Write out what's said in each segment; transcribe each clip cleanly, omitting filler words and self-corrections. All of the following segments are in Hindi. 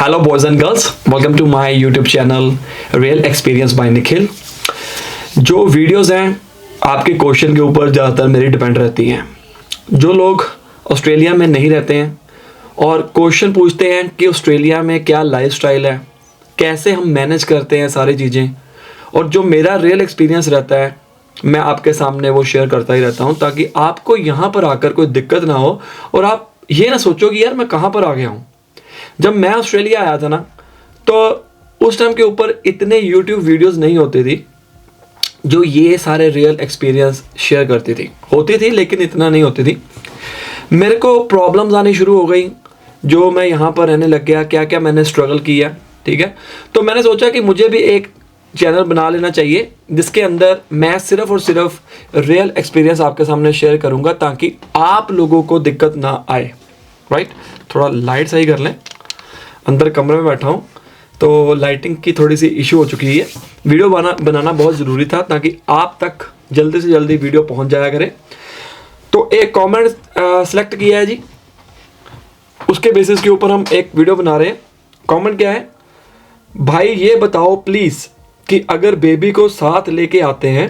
Hello boys and girls, welcome to my YouTube channel real experience by Nikhil. जो वीडियोस हैं आपके क्वेश्चन के ऊपर ज़्यादातर मेरी डिपेंड रहती हैं। जो लोग ऑस्ट्रेलिया में नहीं रहते हैं और क्वेश्चन पूछते हैं कि ऑस्ट्रेलिया में क्या लाइफस्टाइल है, कैसे हम मैनेज करते हैं सारी चीज़ें, और जो मेरा रियल एक्सपीरियंस रहता है मैं आपके सामने वो शेयर करता ही रहता हूँ, ताकि आपको यहाँ पर आकर कोई दिक्कत ना हो और आप ये ना सोचो कि यार मैं कहाँ पर आ गया हूँ। जब मैं ऑस्ट्रेलिया आया था ना, तो उस टाइम के ऊपर इतने यूट्यूब वीडियोस नहीं होती थी जो ये सारे रियल एक्सपीरियंस शेयर करती थी। होती थी लेकिन इतना नहीं होती थी। मेरे को प्रॉब्लम्स आनी शुरू हो गई जो मैं यहाँ पर रहने लग गया, क्या क्या मैंने स्ट्रगल किया, ठीक है। तो मैंने सोचा कि मुझे भी एक चैनल बना लेना चाहिए जिसके अंदर मैं सिर्फ और सिर्फ रियल एक्सपीरियंस आपके सामने शेयर करूँगा, ताकि आप लोगों को दिक्कत ना आए। राइट, थोड़ा लाइट सही कर लें, अंदर कमरे में बैठा हूँ तो लाइटिंग की थोड़ी सी इशू हो चुकी है। वीडियो बनाना बहुत ज़रूरी था ताकि आप तक जल्दी से जल्दी वीडियो पहुँच जाया करे। तो एक कमेंट सेलेक्ट किया है जी, उसके बेसिस के ऊपर हम एक वीडियो बना रहे हैं। कमेंट क्या है, भाई ये बताओ प्लीज़ कि अगर बेबी को साथ लेके आते हैं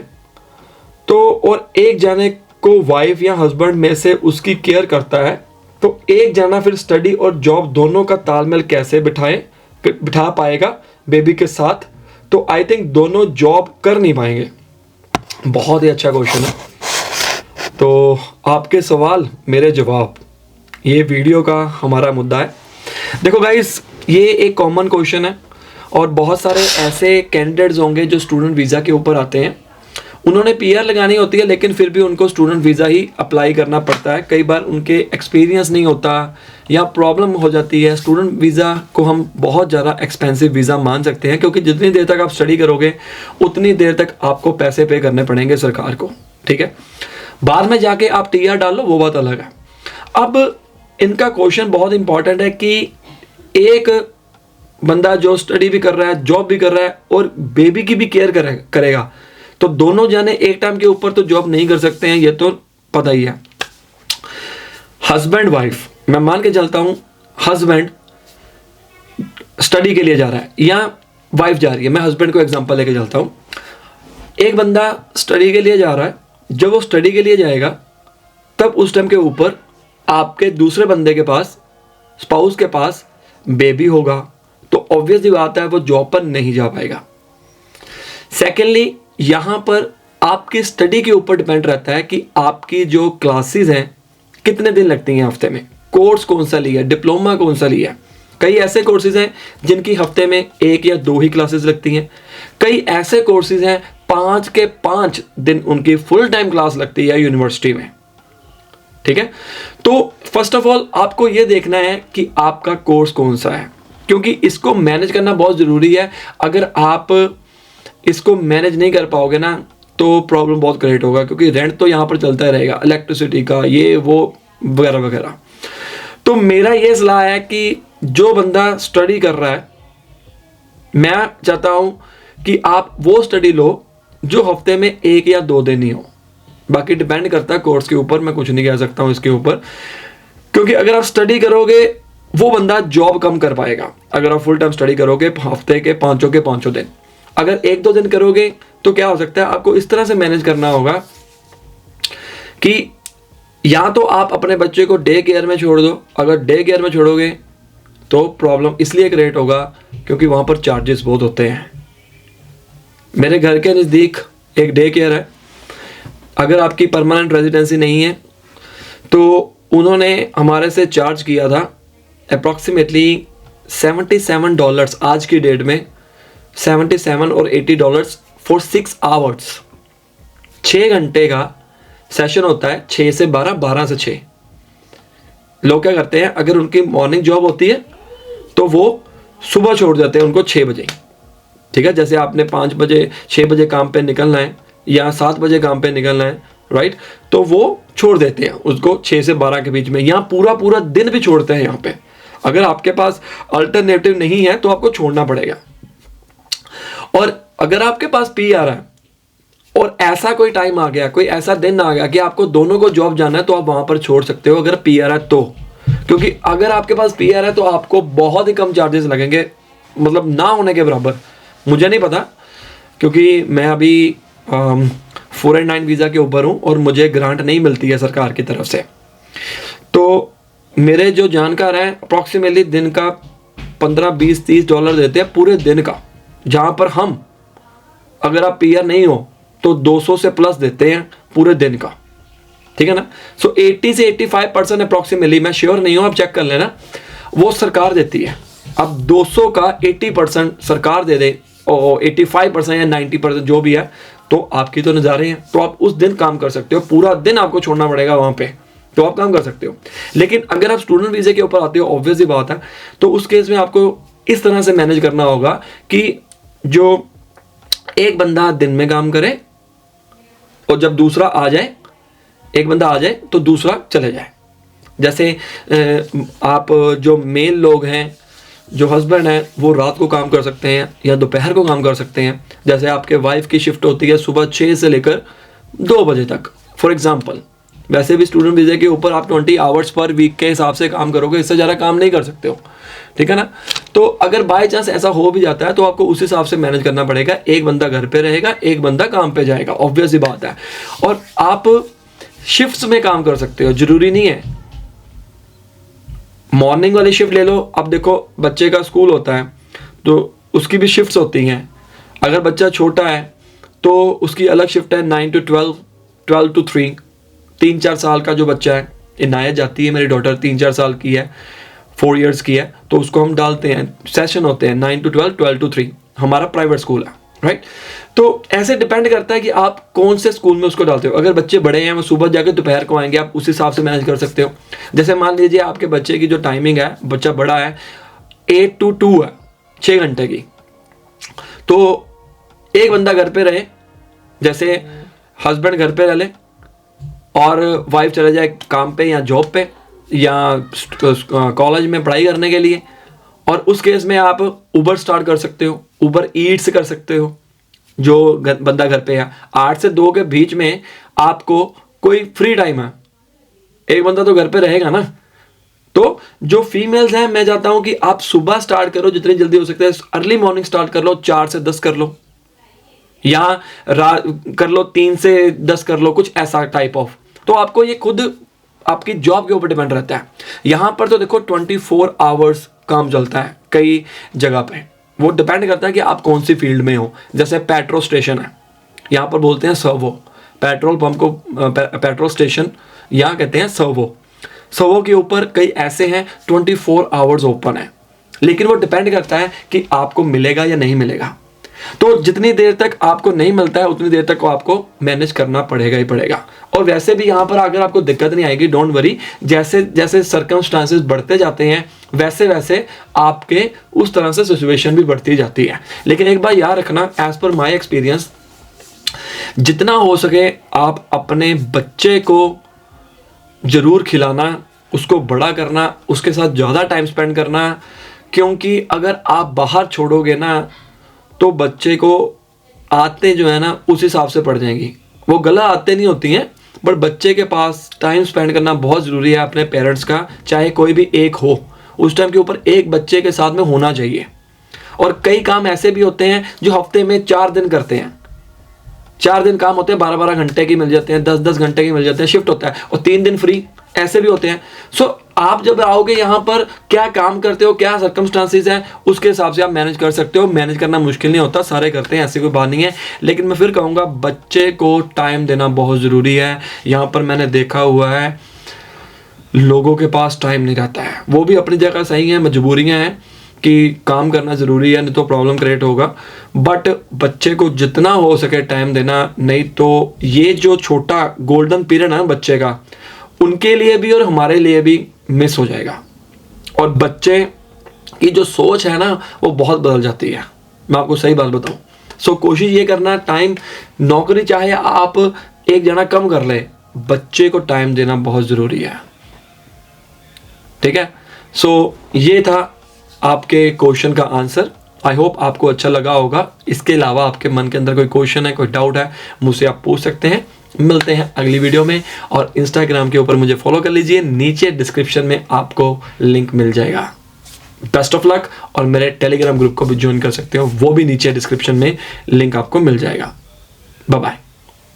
तो और एक जाने को वाइफ या हस्बैंड में से उसकी केयर करता है, तो एक जना फिर स्टडी और जॉब दोनों का तालमेल कैसे बिठा पाएगा बेबी के साथ। तो आई थिंक दोनों जॉब कर नहीं पाएंगे। बहुत ही अच्छा क्वेश्चन है। तो आपके सवाल मेरे जवाब, ये वीडियो का हमारा मुद्दा है। देखो गाइस, ये एक कॉमन क्वेश्चन है और बहुत सारे ऐसे कैंडिडेट्स होंगे जो स्टूडेंट वीज़ा के ऊपर आते हैं। उन्होंने पीआर लगानी होती है लेकिन फिर भी उनको स्टूडेंट वीज़ा ही अप्लाई करना पड़ता है। कई बार उनके एक्सपीरियंस नहीं होता या प्रॉब्लम हो जाती है। स्टूडेंट वीज़ा को हम बहुत ज़्यादा एक्सपेंसिव वीज़ा मान सकते हैं, क्योंकि जितनी देर तक आप स्टडी करोगे उतनी देर तक आपको पैसे पे करने पड़ेंगे सरकार को, ठीक है। बाद में जाके आप टीआर डाल लो, वो बात अलग है। अब इनका क्वेश्चन बहुत इंपॉर्टेंट है कि एक बंदा जो स्टडी भी कर रहा है, जॉब भी कर रहा है और बेबी की भी केयर करेगा, तो दोनों जाने एक टाइम के ऊपर तो जॉब नहीं कर सकते हैं, ये तो पता ही है। हस्बैंड वाइफ, मैं मान के चलता हूं हस्बैंड स्टडी के लिए जा रहा है या वाइफ जा रही है, मैं हस्बैंड को एग्जांपल लेके चलता हूं। एक बंदा स्टडी के लिए जा रहा है, जब वो स्टडी के लिए जाएगा तब उस टाइम के ऊपर आपके दूसरे बंदे के पास, स्पाउस के पास बेबी होगा, तो ऑब्वियसली बात है वो जॉब पर नहीं जा पाएगा। सेकेंडली, यहाँ पर आपकी स्टडी के ऊपर डिपेंड रहता है कि आपकी जो क्लासेस हैं कितने दिन लगती हैं हफ्ते में, कोर्स कौन सा लिया, डिप्लोमा कौन सा लिया। कई ऐसे कोर्सेज हैं जिनकी हफ्ते में 1 या 2 ही क्लासेस लगती हैं। कई ऐसे कोर्सेज हैं 5 के 5 दिन उनकी फुल टाइम क्लास लगती है यूनिवर्सिटी में, ठीक है। तो फर्स्ट ऑफ ऑल आपको ये देखना है कि आपका कोर्स कौन सा है, क्योंकि इसको मैनेज करना बहुत ज़रूरी है। अगर आप इसको मैनेज नहीं कर पाओगे ना तो प्रॉब्लम बहुत क्रिएट होगा, क्योंकि रेंट तो यहाँ पर चलता ही रहेगा, इलेक्ट्रिसिटी का, ये वो वगैरह वगैरह। तो मेरा ये सलाह है कि जो बंदा स्टडी कर रहा है, मैं चाहता हूँ कि आप वो स्टडी लो जो हफ्ते में 1 या 2 दिन ही हो। बाकी डिपेंड करता है कोर्स के ऊपर, मैं कुछ नहीं कह सकता हूँ इसके ऊपर, क्योंकि अगर आप स्टडी करोगे वो बंदा जॉब कम कर पाएगा। अगर आप फुल टाइम स्टडी करोगे हफ्ते के 5 दिन, अगर 1-2 दिन करोगे तो क्या हो सकता है, आपको इस तरह से मैनेज करना होगा कि या तो आप अपने बच्चे को डे केयर में छोड़ दो। अगर डे केयर में छोड़ोगे तो प्रॉब्लम इसलिए क्रिएट होगा क्योंकि वहाँ पर चार्जेस बहुत होते हैं। मेरे घर के नज़दीक एक डे केयर है। अगर आपकी परमानेंट रेजिडेंसी नहीं है तो उन्होंने हमारे से चार्ज किया था अप्रॉक्सीमेटली $77 आज की डेट में, 77 और $80 फॉर 6 आवर्स। 6 घंटे का सेशन होता है, 6 से 12, 12 से 6। लोग क्या करते हैं, अगर उनकी मॉर्निंग जॉब होती है तो वो सुबह छोड़ देते हैं उनको 6 बजे, ठीक है। जैसे आपने 5 बजे 6 बजे काम पे निकलना है या 7 बजे काम पे निकलना है, राइट, तो वो छोड़ देते हैं उसको 6 से 12 के बीच में, या पूरा दिन भी छोड़ते हैं यहाँ पे। अगर आपके पास अल्टरनेटिव नहीं है तो आपको छोड़ना पड़ेगा। और अगर आपके पास पीआर है और ऐसा कोई टाइम आ गया, कोई ऐसा दिन आ गया कि आपको दोनों को जॉब जाना है, तो आप वहां पर छोड़ सकते हो अगर पीआर है तो। क्योंकि अगर आपके पास पीआर है तो आपको बहुत ही कम चार्जेस लगेंगे, मतलब ना होने के बराबर। मुझे नहीं पता क्योंकि मैं अभी 489 वीज़ा के ऊपर हूँ और मुझे ग्रांट नहीं मिलती है सरकार की तरफ से। तो मेरे जो जानकार हैं अप्रॉक्सीमेटली दिन का 15, 20, 30 डॉलर देते हैं पूरे दिन का, जहाँ पर हम अगर आप पीआर नहीं हो तो 200 से प्लस देते हैं पूरे दिन का, ठीक है ना। सो 80 से 85% अप्रॉक्सीमेटली, मैं श्योर नहीं हूँ, आप चेक कर लेना, वो सरकार देती है। अब 200 का 80% सरकार दे दे और 85% या 90% जो भी है, तो आपकी तो नज़ारे हैं। तो आप उस दिन काम कर सकते हो, पूरा दिन आपको छोड़ना पड़ेगा वहाँ पे, तो आप काम कर सकते हो। लेकिन अगर आप स्टूडेंट वीज़े के ऊपर आते हो, ऑब्वियस ही बात है, तो उस केस में आपको इस तरह से मैनेज करना होगा कि जो एक बंदा दिन में काम करे और जब दूसरा आ जाए, एक बंदा आ जाए तो दूसरा चले जाए। जैसे आप जो मेल लोग हैं, जो हस्बैंड हैं, वो रात को काम कर सकते हैं या दोपहर को काम कर सकते हैं। जैसे आपके वाइफ की शिफ्ट होती है सुबह 6 से लेकर 2 बजे तक फॉर एग्जांपल। वैसे भी स्टूडेंट वीज़े के ऊपर आप 20 आवर्स पर वीक के हिसाब से काम करोगे, इससे ज़्यादा काम नहीं कर सकते हो, ठीक है ना। तो अगर बाय चांस ऐसा हो भी जाता है तो आपको उस हिसाब से मैनेज करना पड़ेगा। एक बंदा घर पे रहेगा, एक बंदा काम पे जाएगा, ऑब्वियस ही बात है। और आप शिफ्ट्स में काम कर सकते हो, जरूरी नहीं है मॉर्निंग वाली शिफ्ट ले लो। अब देखो बच्चे का स्कूल होता है तो उसकी भी शिफ्ट्स होती हैं। अगर बच्चा छोटा है तो उसकी अलग शिफ्ट है 9 to 12, 12 to 3। 3-4 साल का जो बच्चा है, इनायत जाती है मेरी डॉटर 3-4 साल की है, 4 इयर्स की है, तो उसको हम डालते हैं, सेशन होते हैं 9 to 12, 12 to 3। हमारा प्राइवेट स्कूल है, राइट। तो ऐसे डिपेंड करता है कि आप कौन से स्कूल में उसको डालते हो। अगर बच्चे बड़े हैं, वो सुबह जाकर दोपहर को आएंगे, आप उस हिसाब से मैनेज कर सकते हो। जैसे मान लीजिए आपके बच्चे की जो टाइमिंग है, बच्चा बड़ा है, 8 to 2 है, 6 घंटे की, तो एक बंदा घर पे रहे, जैसे हस्बैंड घर पे रह ले और वाइफ चले जाए काम पे या जॉब पे या कॉलेज में पढ़ाई करने के लिए, और उस केस में आप उबर स्टार्ट कर सकते हो, उबर ईट्स कर सकते हो। जो बंदा घर पे है, 8 से 2 के बीच में आपको कोई फ्री टाइम है, एक बंदा तो घर पे रहेगा ना। तो जो फीमेल्स हैं, मैं चाहता हूं कि आप सुबह स्टार्ट करो, जितनी जल्दी हो सकता है अर्ली मॉर्निंग स्टार्ट कर लो, 4 से 10 कर लो, या कर लो 3 से 10 कर लो, कुछ ऐसा टाइप ऑफ। तो आपको ये खुद आपकी जॉब के ऊपर डिपेंड रहता है। यहां पर तो देखो 24 आवर्स काम चलता है कई जगह पे, वो डिपेंड करता है कि आप कौन सी फील्ड में हो। जैसे पेट्रोल स्टेशन है, यहाँ पर बोलते हैं सर्वो, पेट्रोल पंप को पेट्रोल स्टेशन यहाँ कहते हैं सर्वो। सर्वो के ऊपर कई ऐसे हैं 24 आवर्स ओपन है, लेकिन वो डिपेंड करता है कि आपको मिलेगा या नहीं मिलेगा। तो जितनी देर तक आपको नहीं मिलता है उतनी देर तक को आपको मैनेज करना पड़ेगा ही पड़ेगा। और वैसे भी यहाँ पर अगर आपको दिक्कत नहीं आएगी, डोंट वरी, जैसे जैसे सर्कमस्टांसेस बढ़ते जाते हैं वैसे वैसे आपके उस तरह से सिचुएशन भी बढ़ती जाती है। लेकिन एक बात याद रखना, एज पर माई एक्सपीरियंस, जितना हो सके आप अपने बच्चे को जरूर खिलाना, उसको बड़ा करना, उसके साथ ज़्यादा टाइम स्पेंड करना, क्योंकि अगर आप बाहर छोड़ोगे ना तो बच्चे को आदतें जो है ना उस हिसाब से पड़ जाएंगी। वो गलत आदतें नहीं होती हैं, बट बच्चे के पास टाइम स्पेंड करना बहुत ज़रूरी है अपने पेरेंट्स का, चाहे कोई भी एक हो, उस टाइम के ऊपर एक बच्चे के साथ में होना चाहिए। और कई काम ऐसे भी होते हैं जो हफ्ते में 4 दिन करते हैं, 4 दिन काम होते हैं, 12-12 घंटे की मिल जाते हैं, 10-10 घंटे की मिल जाते हैं, शिफ्ट होता है, और 3 दिन फ्री, ऐसे भी होते हैं। सो आप जब आओगे यहाँ पर, क्या काम करते हो, क्या सर्कमस्टांसेस हैं, उसके हिसाब से आप मैनेज कर सकते हो। मैनेज करना मुश्किल नहीं होता, सारे करते हैं, ऐसी कोई बात नहीं है। लेकिन मैं फिर कहूँगा बच्चे को टाइम देना बहुत ज़रूरी है। यहाँ पर मैंने देखा हुआ है लोगों के पास टाइम नहीं रहता है, वो भी अपनी जगह सही है, मजबूरियाँ हैं कि काम करना ज़रूरी है, नहीं तो प्रॉब्लम क्रिएट होगा। बट बच्चे को जितना हो सके टाइम देना, नहीं तो ये जो छोटा गोल्डन पीरियड है बच्चे का, उनके लिए भी और हमारे लिए भी मिस हो जाएगा। और बच्चे की जो सोच है ना वो बहुत बदल जाती है, मैं आपको सही बात बताऊं। सो कोशिश ये करना, टाइम, नौकरी चाहे आप एक जना कम कर ले, बच्चे को टाइम देना बहुत ज़रूरी है, ठीक है। सो ये था आपके क्वेश्चन का आंसर। आई होप आपको अच्छा लगा होगा। इसके अलावा आपके मन के अंदर कोई क्वेश्चन है, कोई डाउट है, मुझसे आप पूछ सकते हैं। मिलते हैं अगली वीडियो में, और इंस्टाग्राम के ऊपर मुझे फॉलो कर लीजिए, नीचे डिस्क्रिप्शन में आपको लिंक मिल जाएगा। बेस्ट ऑफ लक, और मेरे टेलीग्राम ग्रुप को भी ज्वाइन कर सकते हो, वो भी नीचे डिस्क्रिप्शन में लिंक आपको मिल जाएगा। Bye bye.